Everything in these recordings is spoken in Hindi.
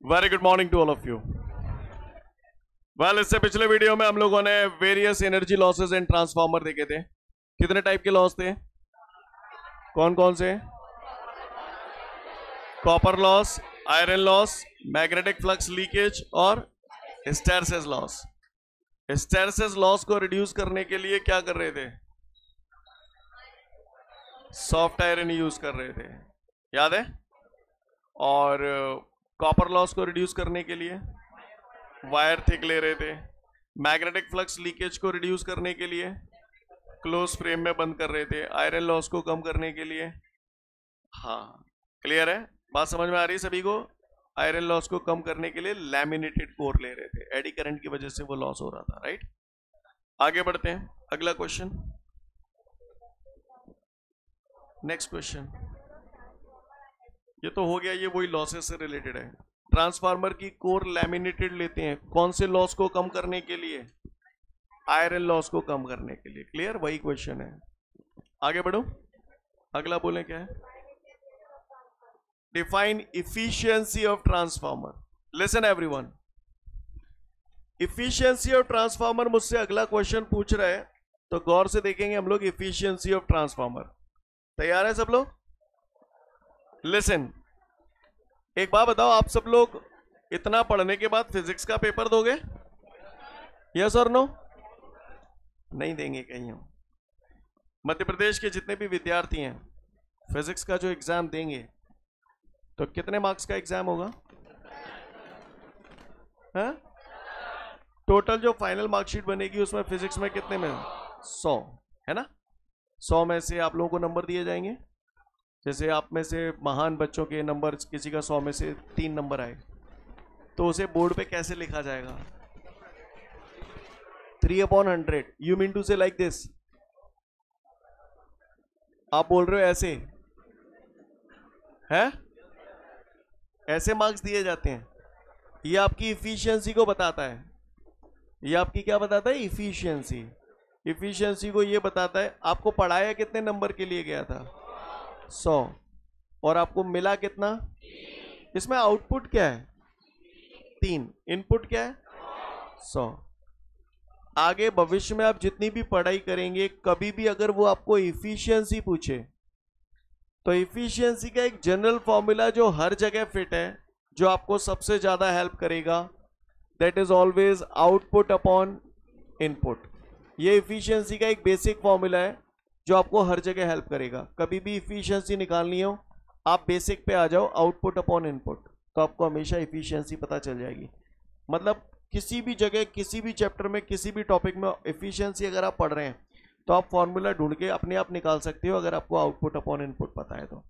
Very good morning to all of you. Well, इससे पिछले वीडियो में हम लोगों ने various energy losses and transformer देखे थे। कितने टाइप के लॉस थे? कौन कौन से? Copper loss, iron loss, magnetic flux leakage और हिस्टैरिसीस लॉस। हिस्टैरिसीस लॉस को रिड्यूस करने के लिए क्या कर रहे थे? सॉफ्ट आयरन यूज कर रहे थे, याद है? और कॉपर लॉस को रिड्यूस करने के लिए वायर थिक ले रहे थे। मैग्नेटिक फ्लक्स लीकेज को रिड्यूस करने के लिए क्लोज फ्रेम में बंद कर रहे थे। आयरन लॉस को कम करने के लिए, हाँ क्लियर है? बात समझ में आ रही है सभी को? आयरन लॉस को कम करने के लिए लैमिनेटेड कोर ले रहे थे, एडी करंट की वजह से वो लॉस हो रहा था, राइट? आगे बढ़ते हैं, अगला क्वेश्चन, नेक्स्ट क्वेश्चन। ये तो हो गया, ये वही लॉसेस से रिलेटेड है। ट्रांसफार्मर की कोर लैमिनेटेड लेते हैं, कौन से लॉस को कम करने के लिए? आयरन लॉस को कम करने के लिए। क्लियर? वही क्वेश्चन है। आगे बढ़ो, अगला बोले क्या है? Define efficiency of transformer. Listen everyone, efficiency of transformer मुझसे अगला क्वेश्चन पूछ रहा है, तो गौर से देखेंगे हम लोग। इफिशियंसी ऑफ ट्रांसफार्मर, तैयार है सब लोग? लिसन, एक बात बताओ, आप सब लोग इतना पढ़ने के बाद फिजिक्स का पेपर दोगे? यस और नो? नहीं देंगे कहीं हम। मध्य प्रदेश के जितने भी विद्यार्थी हैं फिजिक्स का जो एग्जाम देंगे, तो कितने मार्क्स का एग्जाम होगा? हाँ? टोटल जो फाइनल मार्कशीट बनेगी उसमें फिजिक्स में कितने में? 100 है ना? 100 में से आप लोगों को नंबर दिए जाएंगे। जैसे आप में से महान बच्चों के नंबर, किसी का 100 में से 3 नंबर आए, तो उसे बोर्ड पे कैसे लिखा जाएगा? 3/100। यू मीन टू से लाइक दिस? आप बोल रहे हो ऐसे है? ऐसे मार्क्स दिए जाते हैं। ये आपकी इफिशियंसी को बताता है। ये आपकी क्या बताता है? इफिशियंसी। इफिशियंसी को ये बताता है आपको पढ़ाया कितने नंबर के लिए गया था? 100, और आपको मिला कितना? इसमें आउटपुट क्या है? 3। इनपुट क्या है? 100। आगे भविष्य में आप जितनी भी पढ़ाई करेंगे, कभी भी अगर वो आपको इफिशियंसी पूछे, तो इफिशियंसी का एक जनरल फॉर्मूला जो हर जगह फिट है, जो आपको सबसे ज्यादा हेल्प करेगा, that is always output upon input. ये इफिशियंसी का एक बेसिक फॉर्मूला है जो आपको हर जगह हेल्प करेगा। कभी भी इफिशियंसी निकालनी हो, आप बेसिक पे आ जाओ, आउटपुट अपॉन इनपुट, तो आपको हमेशा इफिशियंसी पता चल जाएगी। मतलब किसी भी जगह, किसी भी चैप्टर में, किसी भी टॉपिक में इफिशियंसी अगर आप पढ़ रहे हैं, तो आप फॉर्मूला ढूंढ के अपने आप निकाल सकते हो, अगर आपको आउटपुट अपॉन इनपुट पता है तो।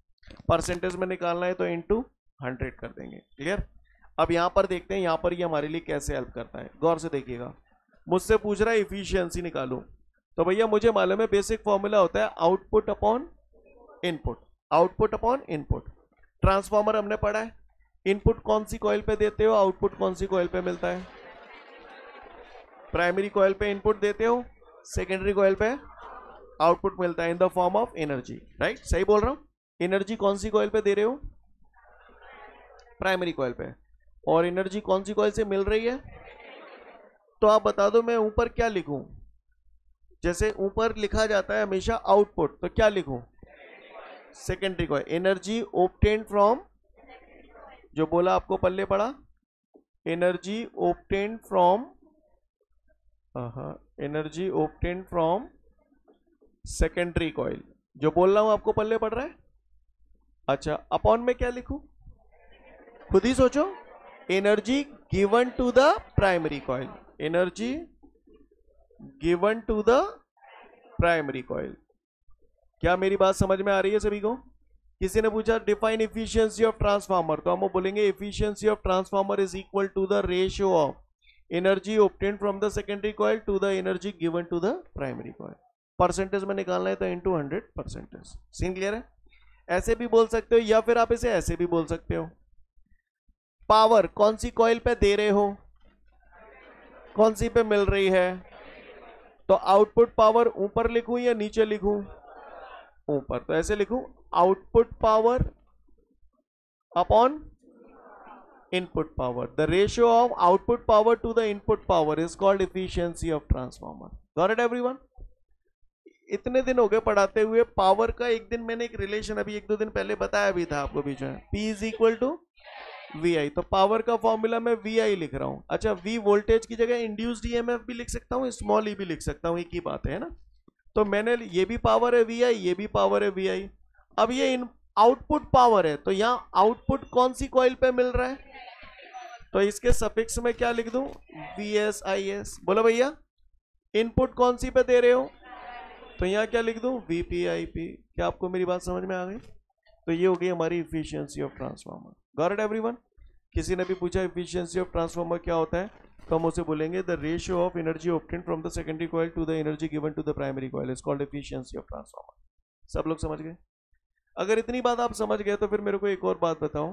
परसेंटेज में निकालना है तो इंटू 100 कर देंगे। क्लियर? अब यहाँ पर देखते हैं, यहाँ पर ये हमारे लिए कैसे हेल्प करता है। गौर से देखिएगा, मुझसे पूछ रहा है इफिशियंसी निकालो, तो भैया मुझे मालूम है बेसिक फॉर्मूला होता है output upon input. Output upon input. Transformer हमने पढ़ा है, इनपुट कौन सी कॉइल पे देते हो, आउटपुट कौन सी कॉइल पे मिलता है? प्राइमरी कॉइल पे इनपुट देते हो, सेकेंडरी कॉइल पे आउटपुट मिलता है in the form of energy, right? सही बोल रहा हूं? एनर्जी कौन सी कॉइल पे दे रहे हो? प्राइमरी कॉइल पे। और एनर्जी कौन सी कॉइल से मिल रही है? तो आप बता दो, मैं ऊपर क्या लिखूं? जैसे ऊपर लिखा जाता है हमेशा आउटपुट, तो क्या लिखूं? Secondary coil. Energy obtained from, जो बोला आपको पल्ले पड़ा, energy obtained from, energy obtained from secondary coil, जो बोल रहा हूं आपको पल्ले पड़ रहा है? अच्छा, अपॉन में क्या लिखूं? खुद ही सोचो। Energy given to the primary coil, energy given to the primary coil. क्या मेरी बात समझ में आ रही है सभी को? किसी ने पूछा डिफाइन इफिशियंसी ऑफ ट्रांसफार्मर, तो हम बोलेंगे efficiency of transformer is equal to the ratio of energy obtained from the secondary coil to the energy given to the primary coil. Percentage में निकालना है तो इंटू 100 परसेंटेज। सीन क्लियर है? ऐसे भी बोल सकते हो, या फिर आप इसे ऐसे भी बोल सकते हो। पावर कौन सी कॉइल पे दे रहे हो, कौन सी पे मिल रही है? तो आउटपुट पावर ऊपर लिखूं या नीचे लिखूं? ऊपर। तो ऐसे लिखूं, output power upon input power. The ratio of output power to the input power is called efficiency of transformer. Got it everyone? इतने दिन हो गए पढ़ाते हुए, पावर का एक दिन मैंने एक रिलेशन अभी 1-2 दिन पहले बताया भी था आपको बीच में, P is equal to VI. तो पावर का फॉर्मूला मैं VI लिख रहा हूं. अच्छा, V वोल्टेज की जगह इंड्यूस्ड EMF भी लिख सकता हूं, स्मॉल e भी लिख सकता हूं, एक ही बात है ना. तो मैंने ये भी पावर है VI, ये भी पावर है VI. अब ये आउटपुट पावर है, तो यहाँ आउटपुट कौन सी कॉइल पे मिल रहा है, तो इसके सफिक्स में क्या लिख दूं, VSIS. बोलो भैया, इनपुट कौन सी पे दे रहे हो, तो यहाँ क्या लिख दूं, VPIP. क्या आपको मेरी बात समझ में आ गई? तो ये हो गई हमारी efficiency of transformer. Got it everyone? किसी ने भी पूछा इफिशियंसी ऑफ ट्रांसफार्मर क्या होता है, तो हम उसे बोलेंगे the ratio of energy obtained from the secondary coil to the energy given to the primary coil is called efficiency of transformer. सब लोग समझ गए? अगर इतनी बात आप समझ गए तो फिर मेरे को एक और बात बताओ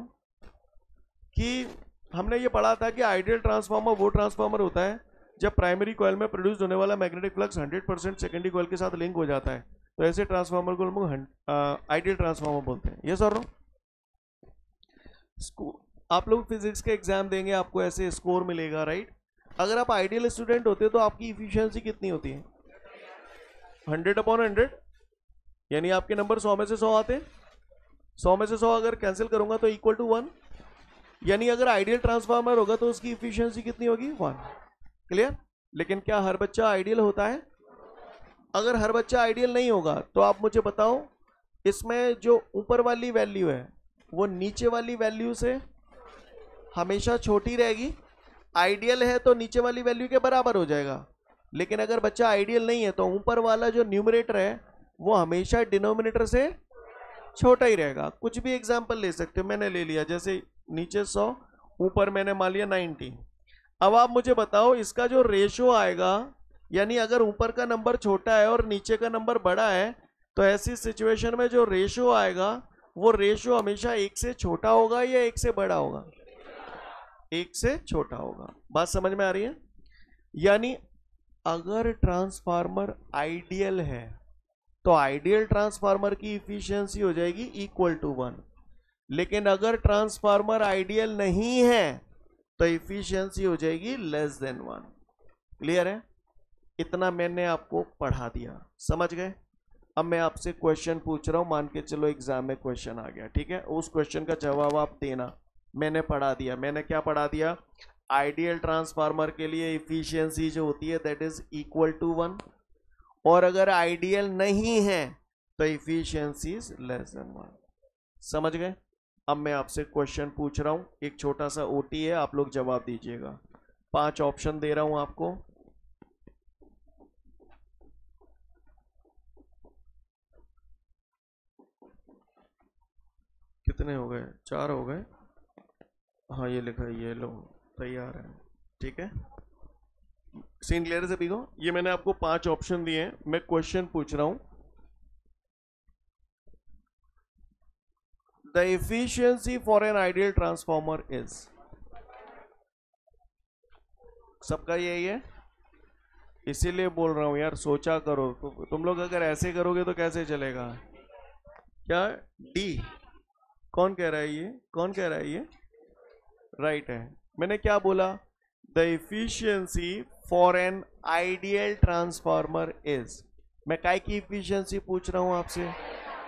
कि हमने ये पढ़ा था कि आइडियल ट्रांसफार्मर वो ट्रांसफार्मर होता है जब प्राइमरी कॉइल में प्रोड्यूस होने वाला मैग्नेटिक फ्लक्स 100% सेकेंडरी कॉइल के साथ लिंक हो जाता है. तो ऐसे ट्रांसफार्मर को हम आइडियल ट्रांसफार्मर बोलते हैं. ये सर आप लोग फिजिक्स के एग्जाम देंगे, आपको ऐसे स्कोर मिलेगा, राइट? अगर आप आइडियल स्टूडेंट होते तो आपकी इफिशियंसी कितनी होती है, 100/100. यानी आपके नंबर 100 में से 100 आते, 100 में से 100 अगर कैंसिल करूंगा तो इक्वल टू 1. यानी अगर आइडियल ट्रांसफार्मर होगा तो उसकी इफिशियंसी कितनी होगी, 1. क्लियर? लेकिन क्या हर बच्चा आइडियल होता है? अगर हर बच्चा आइडियल नहीं होगा तो आप मुझे बताओ, इसमें जो ऊपर वाली वैल्यू है वो नीचे वाली वैल्यू से हमेशा छोटी रहेगी. आइडियल है तो नीचे वाली वैल्यू के बराबर हो जाएगा. लेकिन अगर बच्चा आइडियल नहीं है तो ऊपर वाला जो न्यूमरेटर है वो हमेशा डिनोमिनेटर से छोटा ही रहेगा. कुछ भी एग्जांपल ले सकते हो, मैंने ले लिया जैसे नीचे 100, ऊपर मैंने मान लिया 90. अब आप मुझे बताओ इसका जो रेशो आएगा, यानी अगर ऊपर का नंबर छोटा है और नीचे का नंबर बड़ा है, तो ऐसी सिचुएशन में जो रेशो आएगा वो रेशो हमेशा 1 से छोटा होगा या 1 से बड़ा होगा, 1 से छोटा होगा. बात समझ में आ रही है? यानी अगर ट्रांसफार्मर आइडियल है तो आइडियल ट्रांसफार्मर की इफिशियंसी हो जाएगी इक्वल टू 1. लेकिन अगर ट्रांसफार्मर आइडियल नहीं है तो इफिशियंसी हो जाएगी लेस देन 1. क्लियर है? इतना मैंने आपको पढ़ा दिया, समझ गए? अब मैं आपसे क्वेश्चन पूछ रहा हूं, मान के चलो एग्जाम में क्वेश्चन आ गया, ठीक है? उस क्वेश्चन का जवाब आप देना. मैंने पढ़ा दिया. मैंने क्या पढ़ा दिया? आइडियल ट्रांसफार्मर के लिए इफिशियंसी जो होती है दैट इज इक्वल टू 1, और अगर आइडियल नहीं है तो इफिशियंसी इज लेस देन 1. समझ गए? अब मैं आपसे क्वेश्चन पूछ रहा हूं, एक छोटा सा ओटी है, आप लोग जवाब दीजिएगा. 5 ऑप्शन दे रहा हूं आपको. कितने हो गए? 4 हो गए. हाँ ये लिखा है, ये लो तैयार है, ठीक है? सीन क्लियर से पीको. ये मैंने आपको 5 ऑप्शन दिए हैं, मैं क्वेश्चन पूछ रहा हूं. The efficiency for an ideal transformer is, सबका यही है, इसीलिए बोल रहा हूं यार, सोचा करो. तो तुम लोग अगर ऐसे करोगे तो कैसे चलेगा? क्या डी? कौन कह रहा है ये? कौन कह रहा है ये? राइट है. मैंने क्या बोला? The efficiency for an ideal transformer is. मैं काय की इफिशियंसी पूछ रहा हूं आपसे?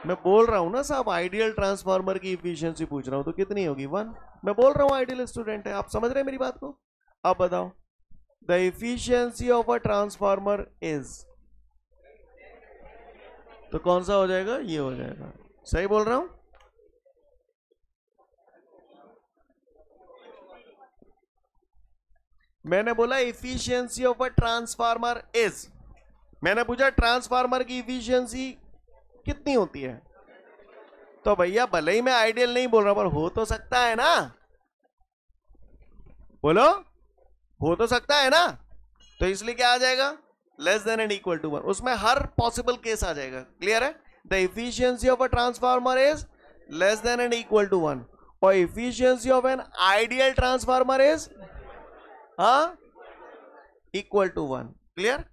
मैं बोल रहा हूं ना साहब, आइडियल ट्रांसफार्मर की इफिशियंसी पूछ रहा हूं, तो कितनी होगी? 1. मैं बोल रहा हूं आइडियल स्टूडेंट है, आप समझ रहे हैं मेरी बात को? आप बताओ, the efficiency of a transformer is, तो कौन सा हो जाएगा? ये हो जाएगा. सही बोल रहा हूं? मैंने बोला efficiency of a transformer is. मैंने पूछा ट्रांसफार्मर की इफिशियंसी कितनी होती है, तो भैया भले ही मैं आइडियल नहीं बोल रहा पर हो तो सकता है ना, बोलो, हो तो सकता है ना. तो इसलिए क्या आ जाएगा? Less than and equal to 1. उसमें हर पॉसिबल केस आ जाएगा. क्लियर है? The efficiency of a transformer is less than and equal to 1, और efficiency of an ideal transformer is equal to 1. Clear?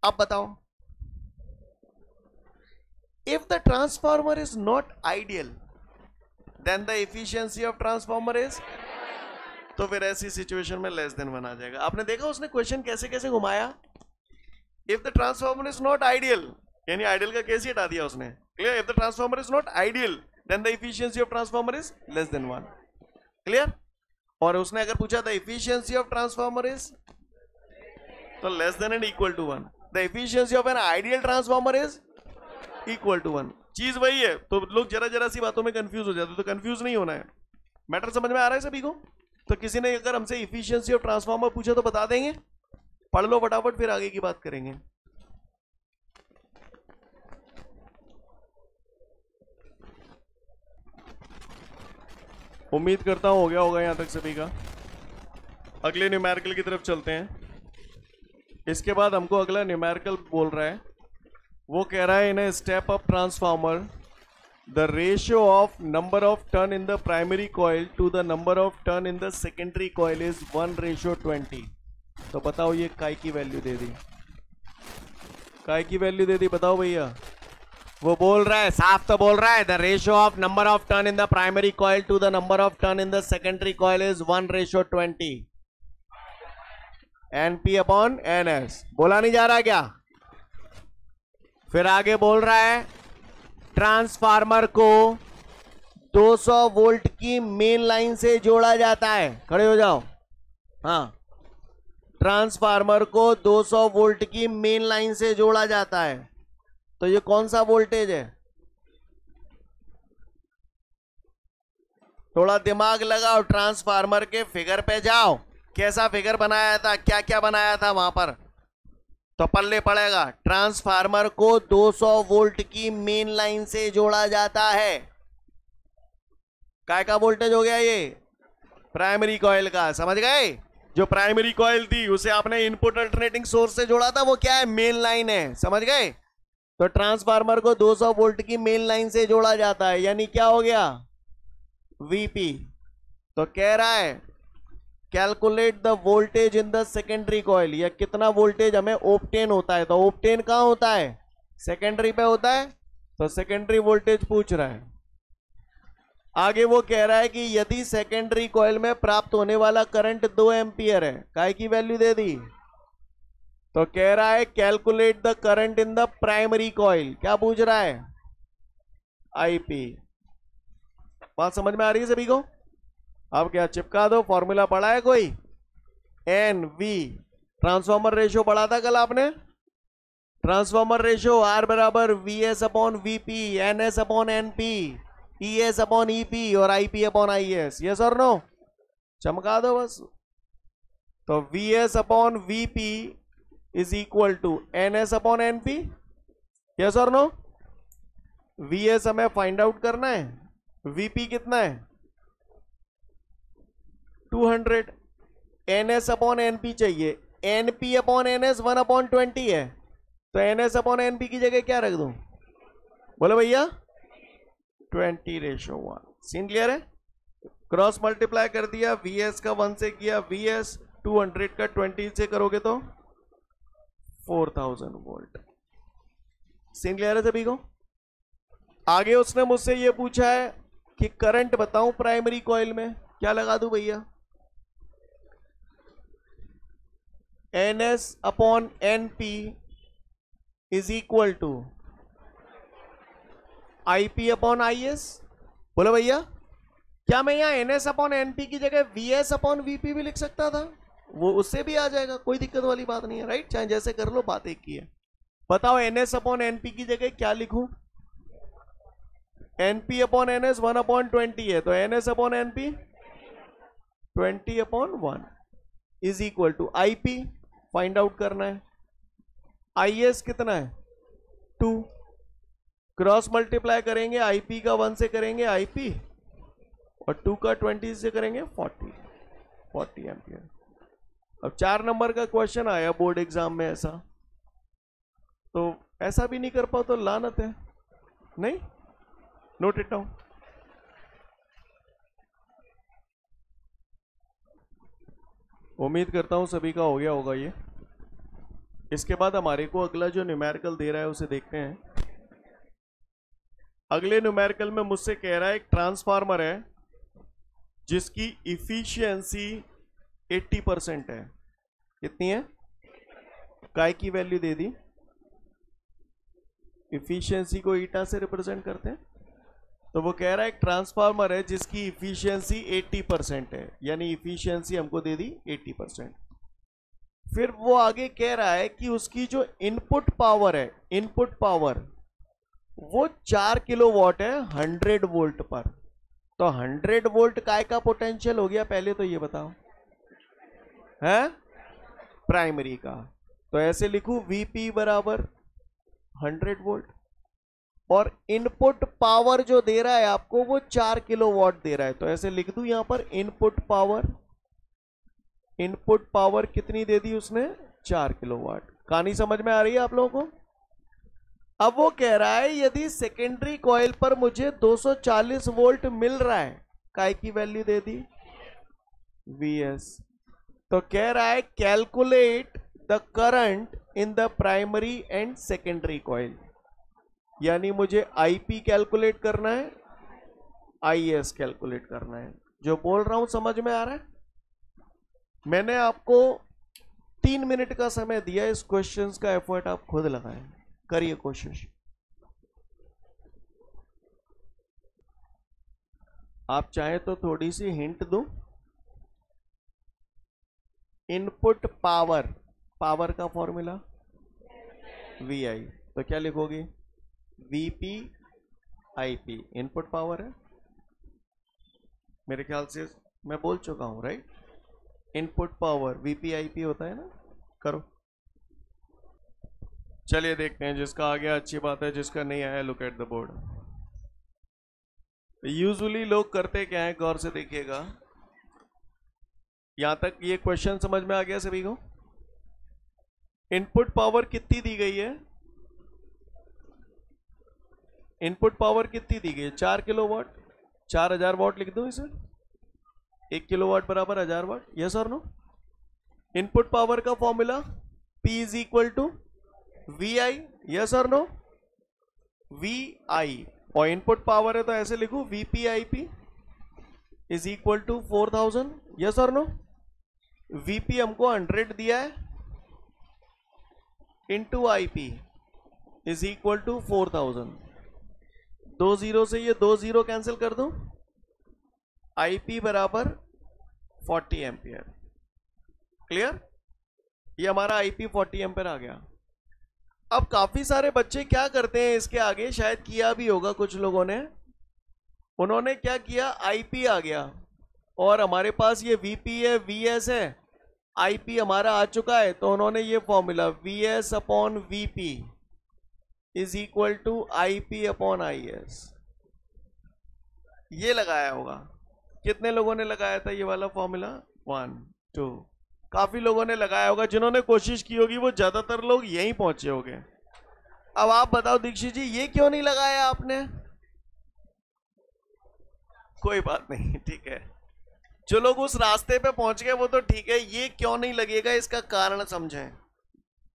अब बताओ, if the transformer is not ideal then the efficiency of transformer is, तो फिर ऐसी सिचुएशन में लेस देन 1 आ जाएगा। आपने देखा उसने क्वेश्चन कैसे कैसे घुमाया। If the transformer is not ideal, यानी आइडियल का केस ही हटा दिया उसने। Clear? If the transformer is not ideal then the efficiency of transformer is less than 1। Clear? और उसने अगर पूछा the efficiency of transformer is, तो less than and equal to 1। The efficiency of an ideal transformer is equal to 1। चीज वही है। तो लोग जरा जरा सी बातों में कंफ्यूज हो जाते, तो कंफ्यूज नहीं होना है। मैटर समझ में आ रहा है सभी को? तो किसी ने अगर हमसे एफिशिएंसी ऑफ ट्रांसफार्मर पूछा तो बता देंगे? पढ़ लो फटाफट, फिर आगे की बात करेंगे। उम्मीद करता हूं हो गया होगा यहां तक सभी का। अगले न्यूमेरिकल की तरफ चलते हैं। इसके बाद हमको अगला न्यूमेरिकल बोल रहा है, वो कह रहा है in a step up transformer the ratio of number of turn in the primary coil to the number of turn in the secondary coil is 1:20। तो बताओ ये काय की वैल्यू दे दी, काय की वैल्यू दे दी, बताओ भैया। वो बोल रहा है, साफ तो बोल रहा है, the ratio of number of turn in the primary coil to the number of turn in the secondary coil is 1:20। NP upon NS। बोला नहीं जा रहा क्या? फिर आगे बोल रहा है ट्रांसफार्मर को 200 वोल्ट की मेन लाइन से जोड़ा जाता है। खड़े हो जाओ। हाँ, ट्रांसफार्मर को 200 वोल्ट की मेन लाइन से जोड़ा जाता है। तो ये कौन सा वोल्टेज है? थोड़ा दिमाग लगाओ, ट्रांसफार्मर के फिगर पे जाओ। कैसा फिगर बनाया था, क्या क्या बनाया था वहां पर, तो पल्ले पड़ेगा। ट्रांसफार्मर को 200 वोल्ट की मेन लाइन से जोड़ा जाता है। काय का वोल्टेज हो गया ये? प्राइमरी कॉइल का। समझ गए? जो प्राइमरी कॉइल थी उसे आपने इनपुट अल्टरनेटिंग सोर्स से जोड़ा था, वो क्या है? मेन लाइन है। समझ गए? तो ट्रांसफार्मर को 200 वोल्ट की मेन लाइन से जोड़ा जाता है, यानी क्या हो गया? VP। तो कह रहा है calculate the voltage in the secondary coil, या कितना वोल्टेज हमें ऑब्टेन होता है। तो ऑब्टेन कहां होता है? सेकेंडरी पे होता है। तो सेकेंडरी वोल्टेज पूछ रहा है। आगे वो कह रहा है कि यदि सेकेंडरी कॉइल में प्राप्त होने वाला करंट 2 एम्पियर है, काय की वैल्यू दे दी। तो कह रहा है calculate the current in the primary coil. क्या पूछ रहा है? IP। बात समझ में आ रही है सभी को? अब क्या चिपका दो, फॉर्मूला पढ़ा है कोई? NV। ट्रांसफार्मर रेशियो पढ़ा था कल आपने। ट्रांसफार्मर रेशियो R बराबर VS upon VP, NS upon NP, ES upon EP और IP अपॉन IS। यस और नो? चमका दो बस। तो VS upon VP is equal to NS upon NP। Yes और नो? VS हमें फाइंड आउट करना है, VP कितना है? 200। NS अपॉन NP चाहिए। NP अपॉन NS 1/20 है। तो NS अपॉन NP की जगह क्या रख दूं? बोलो भैया, 20:1। सीन क्लियर है? क्रॉस मल्टीप्लाई कर दिया, VS का 1 से किया, VS 200 का 20 से करोगे तो 4000 वोल्ट। सीन क्लियर है सभी को? आगे उसने मुझसे ये पूछा है कि करंट बताऊं प्राइमरी कॉइल में, क्या लगा दूं भैया? NS upon NP is equal to IP upon IS। बोलो भैया, क्या मैं यहाँ NS अपॉन NP की जगह VS अपॉन VP भी लिख सकता था? वो उससे भी आ जाएगा, कोई दिक्कत वाली बात नहीं है, राइट? चाहे जैसे कर लो, बात एक ही है। बताओ NS अपॉन NP की जगह क्या लिखूं? NP अपॉन NS 1/20 है, तो NS upon NP 20/1 is equal to IP find out करना है। IS कितना है? 2। क्रॉस मल्टीप्लाई करेंगे, IP का 1 से करेंगे IP और 2 का 20 से करेंगे 40 एम्पियर। अब 4 नंबर का क्वेश्चन आया बोर्ड एग्जाम में ऐसा, तो ऐसा भी नहीं कर पाओ तो लानत है। नहीं, नोट इट डाउन। उम्मीद करता हूं सभी का हो गया होगा ये। इसके बाद हमारे को अगला जो न्यूमेरिकल दे रहा है उसे देखते हैं। अगले न्यूमेरिकल में मुझसे कह रहा है एक ट्रांसफार्मर है जिसकी इफिशियंसी 80% है। कितनी है? काय की वैल्यू दे दी। इफिशियंसी को ईटा से रिप्रेजेंट करते हैं। तो वो कह रहा है एक ट्रांसफार्मर है जिसकी इफिशियंसी 80% है, यानी इफिशियंसी हमको दे दी 80%। फिर वो आगे कह रहा है कि उसकी जो इनपुट पावर है, इनपुट पावर वो 4 किलोवाट है 100 वोल्ट पर। तो 100 वोल्ट काय का पोटेंशियल हो गया, पहले तो ये बताओ है प्राइमरी का। तो ऐसे लिखूं Vp बराबर 100 वोल्ट, और इनपुट पावर जो दे रहा है आपको वो 4 किलोवाट दे रहा है। तो ऐसे लिख दूं यहां पर इनपुट पावर, इनपुट पावर कितनी दे दी उसने? 4 किलोवाट। कहानी समझ में आ रही है आप लोगों को? अब वो कह रहा है यदि सेकेंडरी कॉइल पर मुझे 240 वोल्ट मिल रहा है, काय की वैल्यू दे दी Vs। तो कह रहा है calculate the current in the primary and secondary coil, यानी मुझे Ip कैलकुलेट करना है, Is कैलकुलेट करना है। जो बोल रहा हूं समझ में आ रहा है? मैंने आपको 3 मिनट का समय दिया, इस क्वेश्चंस का एफर्ट आप खुद लगाएं, करिए कोशिश। आप चाहे तो थोड़ी सी हिंट दूं। इनपुट पावर, पावर का फॉर्मूला VI, तो क्या लिखोगे? Vp Ip, इनपुट पावर है। मेरे ख्याल से मैं बोल चुका हूं, right? Input power Vp Ip होता है ना। करो, चलिए देखते हैं। जिसका आ गया अच्छी बात है, जिसका नहीं आया look at the board. Usually लोग करते क्या है, गौर से देखिएगा। यहां तक ये क्वेश्चन समझ में आ गया सभी को? इनपुट पावर कितनी दी गई है? इनपुट पावर कितनी दी गई है? 4 किलोवाट। 4000 वाट लिख दो इसे। 1 किलोवाट बराबर 1000 वाट। यस और नो? इनपुट पावर का formula P is equal to VI। Yes और नो? VI, और इनपुट पावर है तो ऐसे लिखू Vp Ip is equal to 4000। Yes और नो? Vp हमको 100 दिया है, into Ip is equal to 4000। 2 zero से ये 2 जीरो कैंसिल कर दूं, Ip बराबर 40 एम्पियर। क्लियर? ये हमारा Ip 40 एम्पियर आ गया। अब काफी सारे बच्चे क्या करते हैं इसके आगे, शायद किया भी होगा कुछ लोगों ने। उन्होंने क्या किया, Ip आ गया और हमारे पास ये Vp है, Vs है, Ip हमारा आ चुका है, तो उन्होंने ये formula Vs upon Vp is equal to Ip upon Is ये लगाया होगा। कितने लोगों ने लगाया था ये वाला फॉर्मूला? 1 2। काफी लोगों ने लगाया होगा। जिन्होंने कोशिश की होगी वो ज्यादातर लोग यहीं पहुंचे होंगे। अब आप बताओ दीक्षित जी, ये क्यों नहीं लगाया आपने? कोई बात नहीं, ठीक है। जो लोग उस रास्ते पे पहुंच गए वो तो ठीक है, ये क्यों नहीं लगेगा इसका कारण समझें।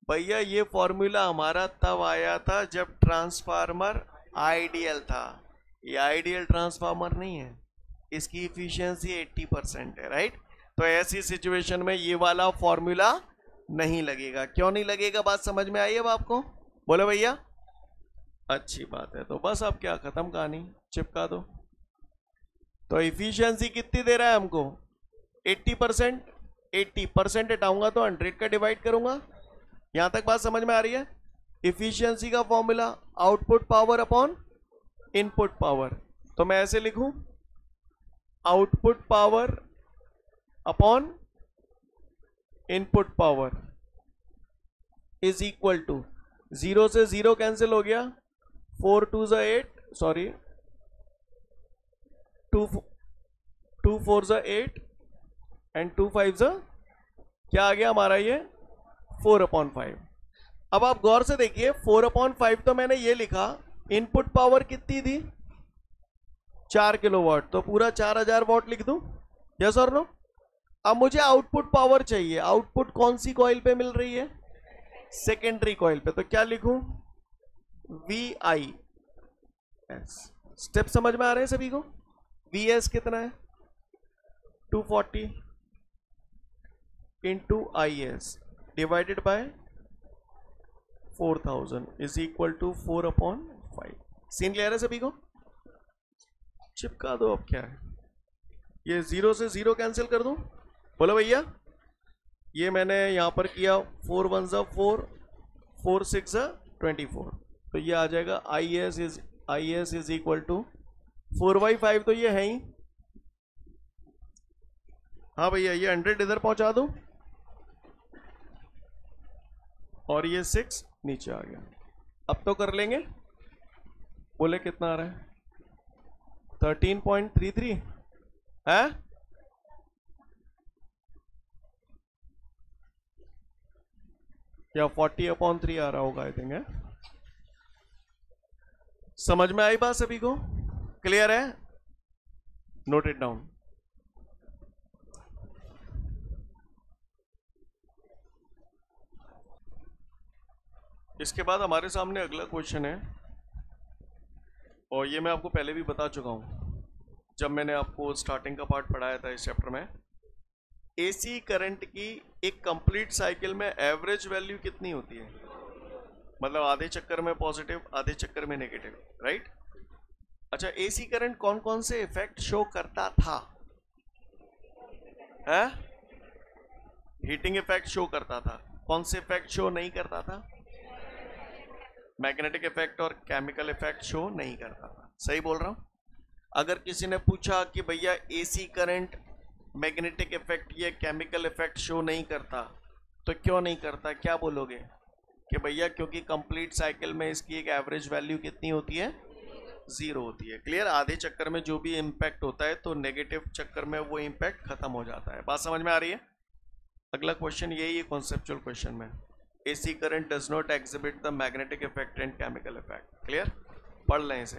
भैया ये फॉर्मूला हमारा तब आया था जब ट्रांसफार्मर आइडियल था। ये आइडियल ट्रांसफार्मर नहीं है, इसकी इफिशियंसी 80% है, राइट? तो ऐसी सिचुएशन में ये वाला फॉर्मूला नहीं लगेगा। क्यों नहीं लगेगा, बात समझ में आई अब आपको? बोलो भैया, अच्छी बात है। तो बस अब क्या, खत्म कहानी, चिपका दो। तो इफिशियंसी कितनी दे रहा है हमको? 80%। 80% हटाऊंगा तो 100 का डिवाइड करूंगा। यहां तक बात समझ में आ रही है? इफिशियंसी का formula output power upon input power. तो मैं ऐसे लिखूं, output power upon input power is equal to, 0 से 0 कैंसिल हो गया, 4 2 ज़ा 8, सॉरी 2 4 ज़ा 8 एंड 2 5 ज़ा, क्या आ गया हमारा ये 4/5। अब आप गौर से देखिए, 4/5 तो मैंने ये लिखा, इनपुट पावर कितनी थी? 4 किलोवाट, तो पूरा 4000 वाट लिख दूं। यस और नो? अब मुझे आउटपुट पावर चाहिए। आउटपुट कौन सी कॉइल पे मिल रही है? सेकेंडरी कॉइल पे। तो क्या लिखूं? VI S. स्टेप समझ में आ रहे हैं सभी को? वी एस कितना है? 240 into I S divided by 4000 is equal to 4/5। Scene clear है सभी को? चिपका दो। अब क्या है, ये 0 से 0 कैंसिल कर दूं? बोलो भैया। ये मैंने यहां पर किया 4 1 4, 4 6 24, तो ये आ जाएगा I S is equal to 4/5। तो ये है ही। हाँ भैया, ये 100 इधर पहुंचा दूं और ये 6 नीचे आ गया। अब तो कर लेंगे। बोले कितना आ रहा है? 13.33 है? या 40/3 आ रहा होगा आई थिंक है। समझ में आई बात सभी को? क्लियर है? Note it down. इसके बाद हमारे सामने अगला क्वेश्चन है, और ये मैं आपको पहले भी बता चुका हूं जब मैंने आपको स्टार्टिंग का पार्ट पढ़ाया था इस चैप्टर में। एसी करंट की एक कंप्लीट साइकिल में एवरेज वैल्यू कितनी होती है? मतलब आधे चक्कर में पॉजिटिव, आधे चक्कर में नेगेटिव, राइट? अच्छा, एसी करंट कौन कौन से इफेक्ट शो करता था? है? हीटिंग इफेक्ट शो करता था। कौन से इफेक्ट शो नहीं करता था? मैग्नेटिक इफेक्ट और केमिकल इफेक्ट शो नहीं करता था। सही बोल रहा हूं? अगर किसी ने पूछा कि भैया एसी करंट मैग्नेटिक इफेक्ट या केमिकल इफेक्ट शो नहीं करता, तो क्यों नहीं करता? क्या बोलोगे? कि भैया क्योंकि कंप्लीट साइकिल में इसकी एक एवरेज वैल्यू कितनी होती है? 0 होती है। क्लियर? आधे चक्कर में जो भी इम्पैक्ट होता है तो नेगेटिव चक्कर में वो इम्पैक्ट खत्म हो जाता है। बात समझ में आ रही है? अगला क्वेश्चन यही है कॉन्सेप्चुअल क्वेश्चन में। AC current does not exhibit the magnetic effect and chemical effect. Clear? पढ़ लें इसे।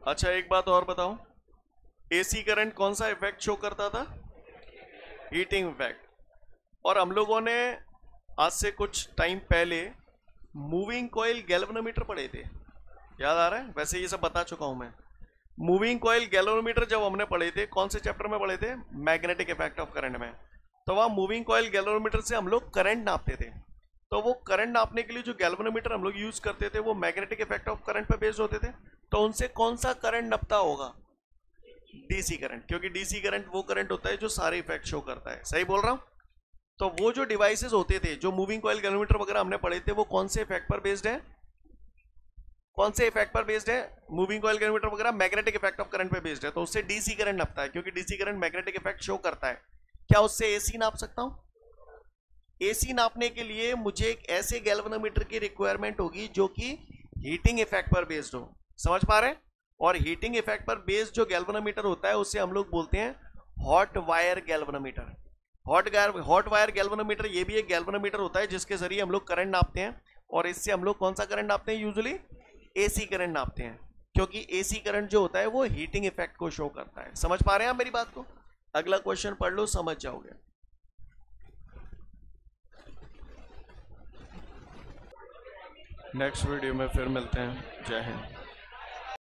अच्छा, एक बात और बताओ, AC करंट कौन सा इफेक्ट शो करता था? Heating effect. और हम लोगों ने आज से कुछ टाइम पहले मूविंग कॉइल गैल्वेनोमीटर पढ़े थे, याद आ रहा है? वैसे ये सब बता चुका हूं मैं। मूविंग कॉइल गैल्वेनोमीटर जब हमने पढ़े थे, कौन से चैप्टर में पढ़े थे? मैग्नेटिक इफेक्ट ऑफ करंट में। तो वहां मूविंग कॉइल गैल्वेनोमीटर से हम लोग करंट नापते थे। तो वो करंट नापने के लिए जो गैल्वेनोमीटर हम लोग यूज करते थे वो मैग्नेटिक इफेक्ट ऑफ करंट पे बेस्ड होते थे। तो उनसे कौन सा करंट नपता होगा? डीसी करंट, क्योंकि डीसी करंट वो करंट होता है जो सारे इफेक्ट शो करता है। सही बोल रहा हूं? तो वो जो डिवाइसेस होते थे, जो मूविंग कॉइल गैल्वेनोमीटर वगैरह हमने पढ़े थे, वो कौन से इफेक्ट पर बेस्ड है? कौन से इफेक्ट पर बेस्ड है? मूविंग कॉइल गैल्वेनोमीटर वगैरह मैग्नेटिक इफेक्ट ऑफ करंट पे बेस्ड है। तो उससे डीसी करंट नपता है, क्योंकि DC current magnetic effect show करता है। क्या उससे एसी नाप सकता हूं? एसी नापने के लिए मुझे एक ऐसे गैल्वेनोमीटर की रिक्वायरमेंट होगी जो कि हीटिंग इफेक्ट पर बेस्ड हो। समझ पा रहे हैं? और हीटिंग इफेक्ट पर बेस्ड जो गैल्वेनोमीटर होता है उसे हम लोग बोलते हैं hot wire galvanometer. Hot wire galvanometer ये भी एक गैल्वेनोमीटर होता है जिसके जरिए हम लोग करंट नापते हैं, और इससे हम लोग कौन सा करंट नापते हैं? यूजुअली एसी करंट नापते हैं, क्योंकि एसी करंट जो होता है वो हीटिंग इफेक्ट को शो करता है। समझ पा रहे हैं आप मेरी बात को? अगला क्वेश्चन पढ़ लो, समझ जाओगे। नेक्स्ट वीडियो में फिर मिलते हैं। जय हिंद।